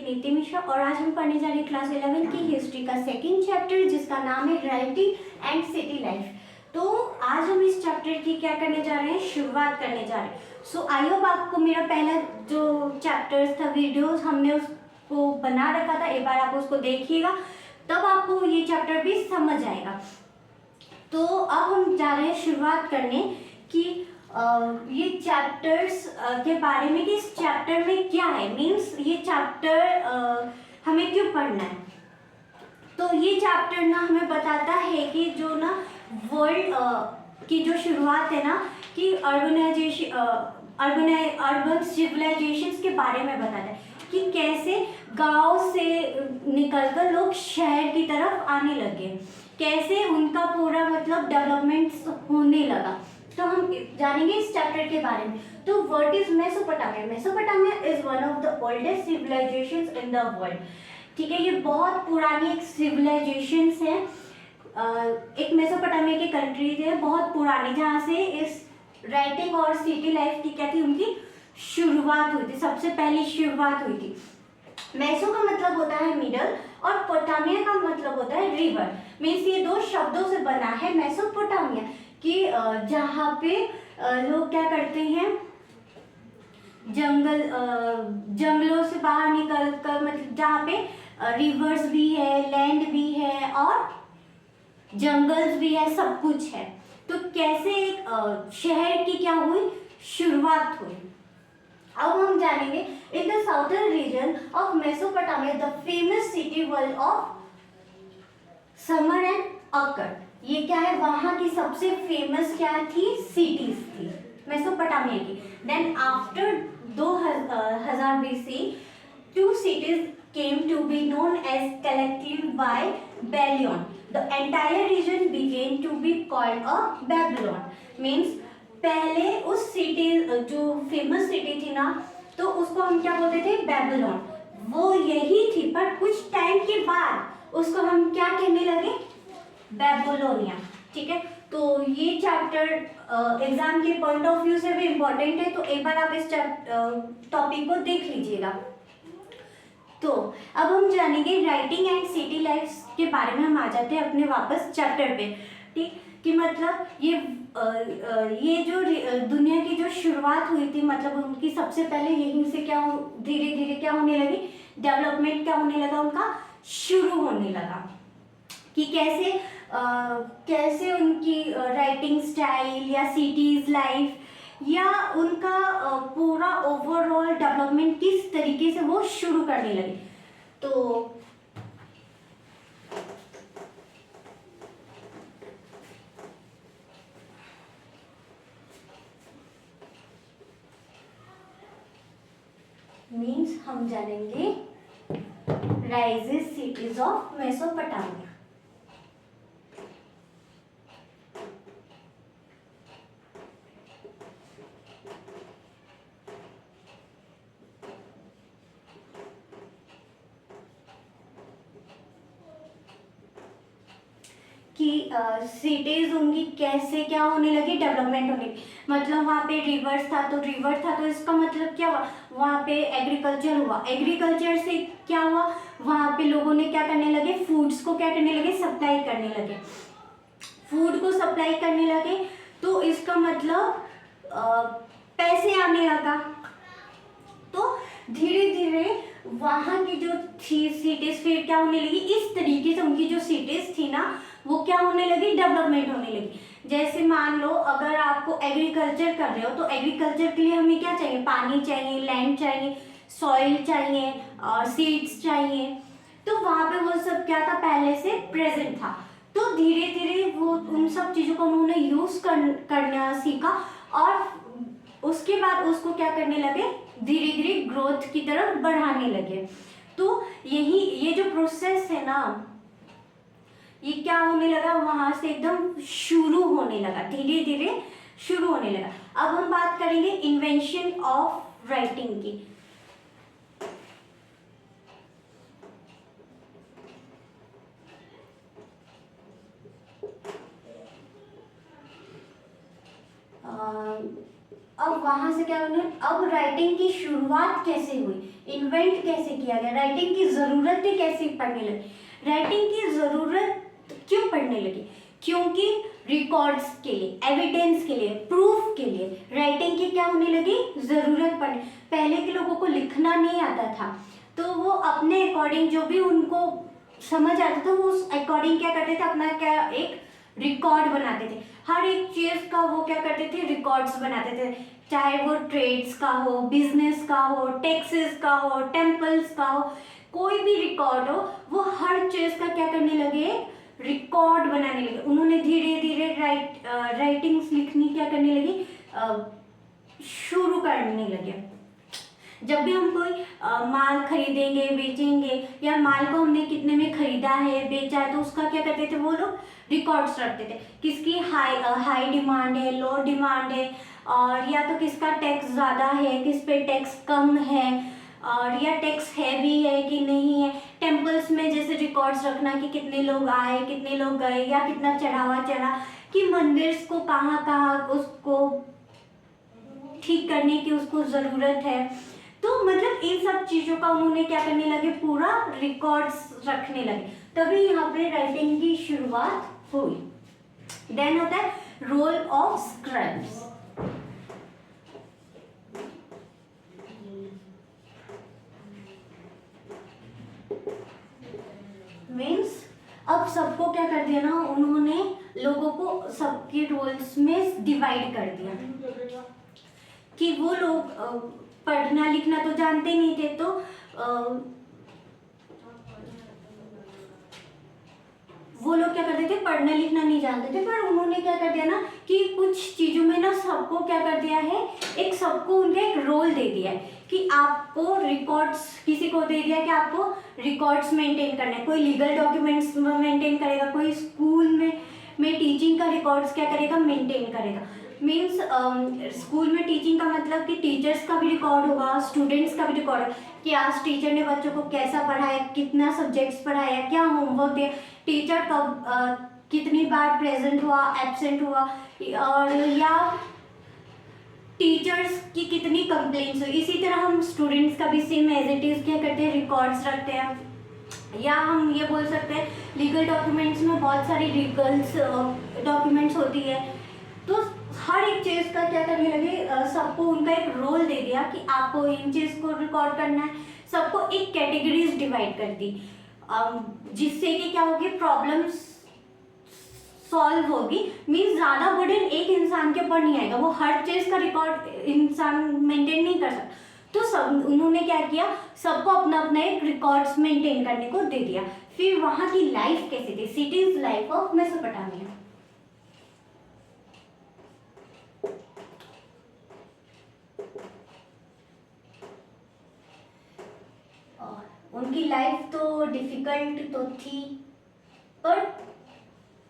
नीति मिश्रा और आज हम पढ़ने जा रहे हैं क्लास 11 की हिस्ट्री का सेकंड चैप्टर जिसका नाम है राइटिंग एंड सिटी लाइफ। तो आज हम इस चैप्टर की क्या करने जा रहे हैं, शुरुआत करने जा रहे हैं। सो आई होप आपको मेरा पहला जो चैप्टर्स था, वीडियोस हमने उसको बना रखा था, एक बार आप उसको देखिएगा तब आपको ये चैप्टर भी समझ आएगा। तो अब हम जा रहे हैं शुरुआत करने कि ये चैप्टर्स के बारे में कि इस चैप्टर में क्या है, मीन्स ये चैप्टर हमें क्यों पढ़ना है। तो ये चैप्टर ना हमें बताता है कि जो ना वर्ल्ड की जो शुरुआत है ना कि अर्बन सिविलाइजेशंस के बारे में बताता है कि कैसे गांव से निकलकर लोग शहर की तरफ आने लगे, कैसे उनका पूरा मतलब डेवलपमेंट होने लगा। तो हम जानेंगे इस चैप्टर के बारे में। तो what is Mesopotamia? Mesopotamia is one of the oldest civilisations in the world. ठीक है, ये बहुत पुरानी एक सिविलाइजेशंस है। एक मेसोपोटामिया की कंट्रीज है बहुत पुरानी, जहाँ से इस राइटिंग और सिटी लाइफ की क्या थी, उनकी शुरुआत हुई थी, सबसे पहली शुरुआत हुई थी। मेसो का मतलब होता है मिडल और पोटामिया का मतलब होता है रिवर। मीन्स ये दो शब्दों से बना है मेसोपोटामिया कि जहाँ पे लोग क्या करते हैं, जंगलों से बाहर निकल कर, मतलब जहाँ पे रिवर्स भी है, लैंड भी है और जंगल्स भी है, सब कुछ है। तो कैसे एक शहर की क्या हुई, शुरुआत हुई। अब हम जानेंगे in the southern region of Mesopotamia the famous city world of Sumer and Akkad. ये क्या है, वहां की सबसे फेमस क्या थी, सिटीज थी मेसोपोटामिया की। Then after 2000 BC two cities came to be known as collectively by Babylon. The entire region began to be called a Babylon. Means पहले उस सिटी, जो फेमस सिटी थी ना, तो उसको हम क्या बोलते थे, बेबीलोन। वो यही थी, पर कुछ टाइम के बाद उसको हम क्या कहने लगे, बेबीलोनिया। ठीक है, तो ये चैप्टर एग्जाम के पॉइंट ऑफ व्यू से भी इम्पोर्टेंट है, तो एक बार आप इस टॉपिक को देख लीजिएगा। तो अब हम जानेंगे राइटिंग एंड सिटी लाइफ के बारे में। हम आ जाते हैं अपने वापस चैप्टर पे। ठीक, कि मतलब ये जो दुनिया की जो शुरुआत हुई थी, मतलब उनकी सबसे पहले यहीं से क्या धीरे धीरे क्या होने लगी, डेवलपमेंट क्या होने लगा, उनका शुरू होने लगा कि कैसे उनकी राइटिंग स्टाइल या सिटीज लाइफ या उनका पूरा ओवरऑल डेवलपमेंट किस तरीके से वो शुरू करने लगे। तो मीन्स हम जानेंगे राइजेस सिटीज ऑफ मेसोपोटामिया। कि सिटीज उनकी कैसे क्या होने लगी, डेवलपमेंट होने लगी। मतलब वहाँ पे रिवर्स था, तो इसका मतलब क्या हुआ, वहाँ पे एग्रीकल्चर हुआ, एग्रीकल्चर से क्या हुआ, वहाँ पे लोगों ने क्या करने लगे, फूड्स को क्या करने लगे, सप्लाई करने लगे, फूड को सप्लाई करने लगे। तो इसका मतलब पैसे आने लगा। तो धीरे धीरे वहाँ की जो थी सिटीज फिर क्या होने लगी, इस तरीके से उनकी जो सिटीज थी ना वो क्या होने लगी, डेवलपमेंट होने लगी। जैसे मान लो अगर आपको एग्रीकल्चर कर रहे हो, तो एग्रीकल्चर के लिए हमें क्या चाहिए, पानी चाहिए, लैंड चाहिए, सॉइल चाहिए और सीड्स चाहिए। तो वहाँ पे वो सब क्या था, पहले से प्रेजेंट था। तो धीरे धीरे वो उन सब चीज़ों को उन्होंने यूज करना सीखा और उसके बाद उसको क्या करने लगे, धीरे धीरे ग्रोथ की तरफ बढ़ाने लगे। तो ये जो प्रोसेस है ना, ये क्या होने लगा, वहां से एकदम शुरू होने लगा, धीरे धीरे शुरू होने लगा। अब हम बात करेंगे इन्वेंशन ऑफ राइटिंग की। अब वहां से क्या उन्होंने, अब राइटिंग की शुरुआत कैसे हुई, इन्वेंट कैसे किया गया, राइटिंग की ज़रूरतें कैसे पड़ने लगी। राइटिंग की ज़रूरत क्यों पड़ने लगी, क्योंकि रिकॉर्ड्स के लिए, एविडेंस के लिए, प्रूफ के लिए राइटिंग की क्या होने लगी, ज़रूरत पड़ने। पहले के लोगों को लिखना नहीं आता था, तो वो अपने अकॉर्डिंग जो भी उनको समझ आता था वो उस अकॉर्डिंग क्या करते थे, अपना क्या एक रिकॉर्ड बनाते थे। हर एक चीज का वो क्या करते थे, रिकॉर्ड्स बनाते थे, चाहे वो ट्रेड्स का हो, बिजनेस का हो, टैक्सेस का हो, टेम्पल्स का हो, कोई भी रिकॉर्ड हो, वो हर चीज का क्या करने लगे, रिकॉर्ड बनाने लगे। उन्होंने धीरे धीरे राइटिंग्स लिखनी क्या करने लगी, शुरू करने लगे। जब भी हम कोई माल खरीदेंगे, बेचेंगे, या माल को हमने कितने में खरीदा है, बेचा है, तो उसका क्या करते थे वो लोग, रिकॉर्ड्स रखते थे। किसकी हाई डिमांड है, लो डिमांड है, और या तो किसका टैक्स ज़्यादा है, किस पे टैक्स कम है, और या टैक्स हैवी है कि नहीं है। टेम्पल्स में जैसे रिकॉर्ड्स रखना कि कितने लोग आए, कितने लोग गए, या कितना चढ़ावा चढ़ा, कि मंदिर को कहाँ कहाँ उसको ठीक करने की उसको ज़रूरत है। तो मतलब इन सब चीज़ों का उन्होंने क्या करने लगे, पूरा रिकॉर्ड्स रखने लगे, तभी यहाँ पे राइटिंग की शुरुआत हुई। देन होता है रोल ऑफ स्क्राइब्स। मीन्स अब सबको क्या कर दिया ना, उन्होंने लोगों को सबके रोल्स में डिवाइड कर दिया कि वो लोग पढ़ना लिखना तो जानते नहीं थे, तो वो लोग क्या करते थे, पढ़ना लिखना नहीं जानते थे, पर उन्होंने क्या कर दिया ना कि कुछ चीज़ों में ना सबको क्या कर दिया है, एक सबको उनका एक रोल दे दिया है कि आपको रिकॉर्ड्स, किसी को दे दिया कि आपको रिकॉर्ड्स मेंटेन करना है, कोई लीगल डॉक्यूमेंट्स मेंटेन करेगा, कोई स्कूल में टीचिंग का रिकॉर्ड्स क्या करेगा, मेंटेन करेगा। मीन्स स्कूल में टीचिंग का मतलब कि टीचर्स का भी रिकॉर्ड होगा, स्टूडेंट्स का भी रिकॉर्ड होगा कि आज टीचर ने बच्चों को कैसा पढ़ाया, कितना सब्जेक्ट्स पढ़ाया, क्या होमवर्क दिया, टीचर कब कितनी बार प्रेजेंट हुआ, एब्सेंट हुआ, और या टीचर्स की कितनी कंप्लेंट्स हुई। इसी तरह हम स्टूडेंट्स का भी सेम एज इट इज क्या करते हैं, रिकॉर्ड्स रखते हैं। या हम ये बोल सकते हैं लीगल डॉक्यूमेंट्स में बहुत सारी लीगल्स डॉक्यूमेंट्स होती है, तो हर एक चीज़ का क्या करने लगे, सबको उनका एक रोल दे दिया कि आपको इन चीज़ को रिकॉर्ड करना है, सबको एक कैटेगरीज डिवाइड कर दी, जिससे कि क्या होगी, प्रॉब्लम्स सॉल्व होगी। मीन्स ज़्यादा बर्डन एक इंसान के ऊपर नहीं आएगा, वो हर चीज़ का रिकॉर्ड इंसान मेंटेन नहीं कर सकता, तो सब उन्होंने क्या किया, सबको अपना अपना एक रिकॉर्ड्स मेंटेन करने को दे दिया। फिर वहाँ की लाइफ कैसी थी, सिटीज लाइफ ऑफ मेसोपोटामिया। उनकी लाइफ तो डिफिकल्ट तो थी, पर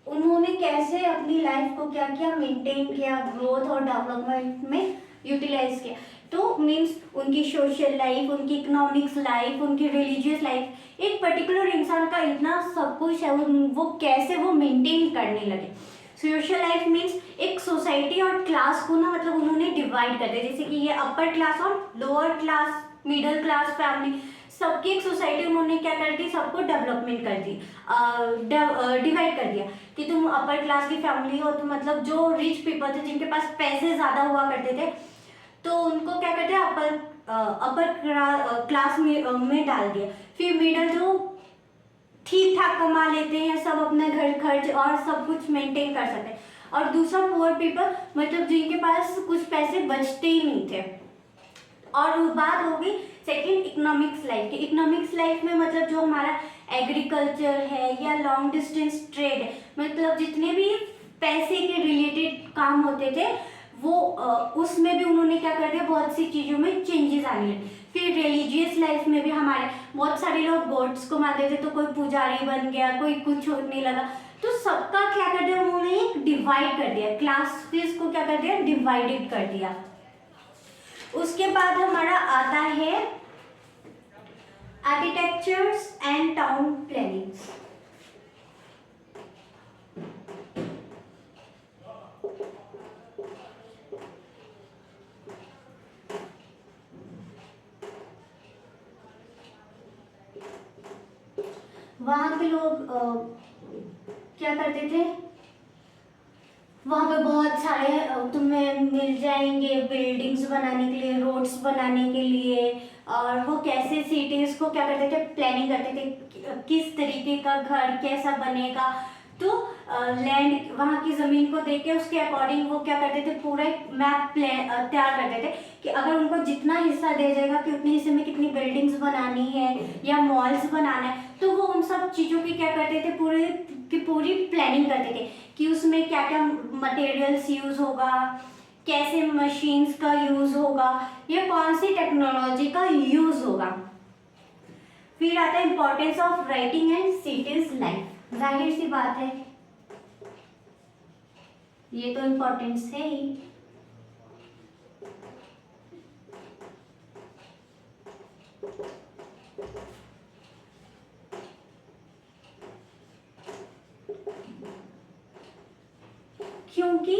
उन्होंने कैसे अपनी लाइफ को क्या किया, मेंटेन किया, ग्रोथ और डेवलपमेंट में यूटिलाइज किया। तो मीन्स उनकी सोशल लाइफ, उनकी इकोनॉमिक्स लाइफ, उनकी रिलीजियस लाइफ, एक पर्टिकुलर इंसान का इतना सब कुछ है, वो कैसे वो मेंटेन करने लगे। सोशल लाइफ मीन्स एक सोसाइटी और क्लास को ना, मतलब उन्होंने डिवाइड कर दिया, जैसे कि ये अपर क्लास और lower class, middle class family, सबकी एक सोसाइटी उन्होंने क्या कर दी, सबको डेवलपमेंट कर दी, डिवाइड कर दिया कि तुम अपर क्लास की फैमिली हो, तो मतलब जो रिच पीपल थे, जिनके पास पैसे ज़्यादा हुआ करते थे, तो उनको क्या करते हैं, अपर क्लास में डाल दिया। फिर मिडल जो ठीक ठाक कमा लेते हैं, सब अपना घर खर्च और सब कुछ मेंटेन कर सकते हैं, और दूसरा पुअर पीपल, मतलब जिनके पास कुछ पैसे बचते ही नहीं थे। और बात होगी सेकंड इकोनॉमिक्स लाइफ की। इकोनॉमिक्स लाइफ में मतलब जो हमारा एग्रीकल्चर है या लॉन्ग डिस्टेंस ट्रेड है, मतलब जितने भी पैसे के रिलेटेड काम होते थे, वो उसमें भी उन्होंने क्या कर दिया, बहुत सी चीज़ों में चेंजेस आने लगे। फिर रिलीजियस लाइफ में भी हमारे बहुत सारे लोग गॉड्स को मानते थे, तो कोई पुजारी बन गया, कोई कुछ होने लगा, तो सबका क्या कर दिया उन्होंने, एक डिवाइड कर दिया, क्लासेस को क्या कर दिया, डिवाइडेड कर दिया। उसके बाद हमारा आता है आर्किटेक्चर्स एंड टाउन प्लानिंग्स। वहाँ के लोग क्या करते थे, वहाँ पे बहुत सारे तुम्हें मिल जाएंगे बिल्डिंग्स बनाने के लिए, रोड्स बनाने के लिए, और वो कैसे सिटीज को क्या करते थे, प्लानिंग करते थे, किस तरीके का घर कैसा बनेगा। तो लैंड, वहाँ की ज़मीन को देख के उसके अकॉर्डिंग वो क्या करते थे, पूरा एक मैप तैयार करते थे कि अगर उनको जितना हिस्सा दिया जाएगा कि उतने हिस्से में कितनी बिल्डिंग्स बनानी है या मॉल्स बनाना है, तो वो उन सब चीज़ों की क्या करते थे, पूरी प्लानिंग करते थे कि उसमें क्या क्या मटेरियल्स यूज़ होगा, कैसे मशीन्स का यूज़ होगा, या कौन सी टेक्नोलॉजी का यूज़ होगा। फिर आता है importance of writing and cities life. जाहिर सी बात है, ये तो इम्पोर्टेंस है ही। क्योंकि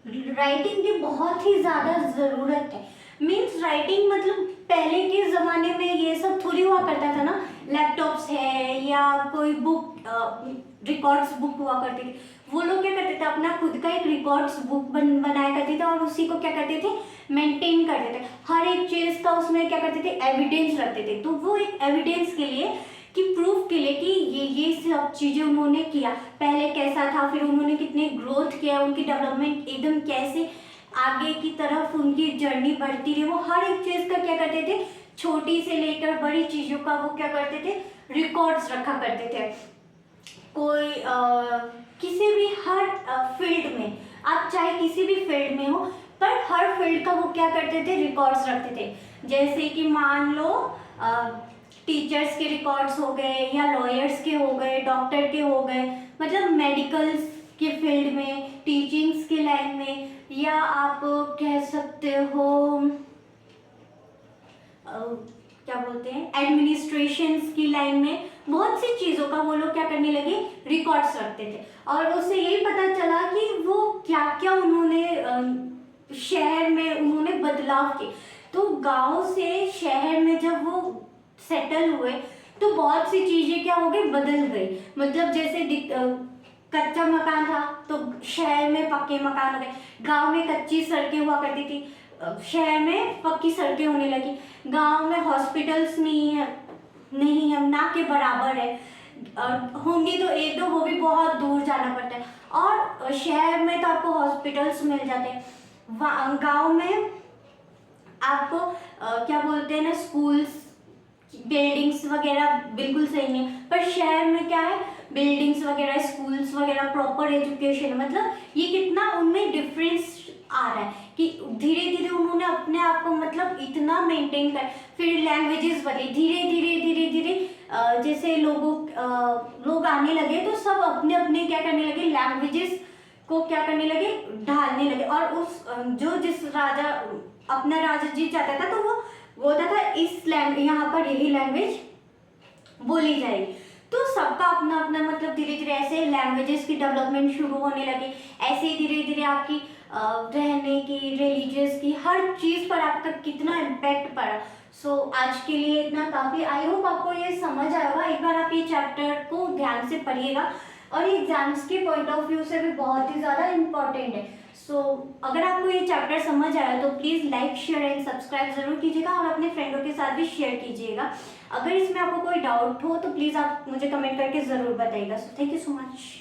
राइटिंग की बहुत ही ज़्यादा ज़रूरत है। मीन्स राइटिंग मतलब पहले के ज़माने में ये सब थोड़ी हुआ करता था ना, लैपटॉप्स है या कोई बुक, रिकॉर्ड्स बुक हुआ करती थी। वो लोग क्या करते थे, अपना खुद का एक रिकॉर्ड्स बुक बनाया करते थे और उसी को क्या करते थे, मेंटेन करते थे। हर एक चीज़ का उसमें क्या करते थे, एविडेंस रखते थे। तो वो एक एविडेंस के लिए, कि प्रूफ के लिए कि ये सब चीज़ें उन्होंने किया, पहले कैसा था, फिर उन्होंने कितने ग्रोथ किया, उनकी डेवलपमेंट एकदम कैसे आगे की तरफ उनकी जर्नी बढ़ती रही। वो हर एक चीज़ का क्या करते थे, छोटी से लेकर बड़ी चीज़ों का वो क्या करते थे, रिकॉर्ड्स रखा करते थे। कोई किसी भी हर फील्ड में, आप चाहे किसी भी फील्ड में हो, पर हर फील्ड का वो क्या करते थे, रिकॉर्ड्स रखते थे। जैसे कि मान लो टीचर्स के रिकॉर्ड्स हो गए, या लॉयर्स के हो गए, डॉक्टर के हो गए, मतलब मेडिकल्स के फील्ड में, टीचिंग्स के लाइन में, या आप कह सकते हो क्या बोलते हैं, एडमिनिस्ट्रेशंस की लाइन में, बहुत सी चीज़ों का वो लोग क्या करने लगे, रिकॉर्ड्स रखते थे। और उससे यही पता चला कि वो क्या क्या उन्होंने शहर में उन्होंने बदलाव किए। तो गांव से शहर में जब वो सेटल हुए तो बहुत सी चीज़ें क्या हो गई, बदल गई। मतलब जैसे कच्चा मकान था तो शहर में पक्के मकान हो गए, गांव में कच्ची सड़कें हुआ करती थी, शहर में पक्की सड़कें होने लगी। गांव में हॉस्पिटल्स नहीं है, ना के बराबर है, होंगी तो एक दो, वो भी बहुत दूर जाना पड़ता है। और शहर में तो आपको हॉस्पिटल्स मिल जाते हैं, गांव में आपको क्या बोलते हैं ना, स्कूल्स, बिल्डिंग्स वगैरह बिल्कुल सही नहीं है। पर शहर में क्या है, बिल्डिंग्स वगैरह, स्कूल्स वगैरह, प्रॉपर एजुकेशन, मतलब ये कितना उनमें डिफरेंस आ रहा है कि धीरे धीरे उन्होंने अपने आप को मतलब इतना मेंटेन कर। फिर लैंग्वेजेस बदली धीरे धीरे धीरे धीरे, जैसे लोग आने लगे तो सब अपने अपने क्या करने लगे, लैंग्वेजेस को क्या करने लगे, ढालने लगे। और उस जिस राजा अपना राजा जीत जाता था तो वो होता था इस यहाँ पर यही लैंग्वेज बोली जाएगी। तो सबका अपना अपना मतलब धीरे धीरे ऐसे लैंग्वेजेस की डेवलपमेंट शुरू होने लगी। ऐसे ही धीरे धीरे आपकी रहने की, रिलीजियस की, हर चीज़ पर आपका कितना इम्पैक्ट पड़ा। सो आज के लिए इतना काफ़ी। आई होप आपको ये समझ आएगा। एक बार आप ये चैप्टर को ध्यान से पढ़िएगा और एग्जाम्स के पॉइंट ऑफ व्यू से भी बहुत ही ज़्यादा इम्पॉर्टेंट है। सो अगर आपको ये चैप्टर समझ आया तो please like, share and subscribe ज़रूर कीजिएगा और अपने फ्रेंडों के साथ भी शेयर कीजिएगा। अगर इसमें आपको कोई डाउट हो तो प्लीज़ आप मुझे कमेंट करके ज़रूर बताइएगा। So thank you so much.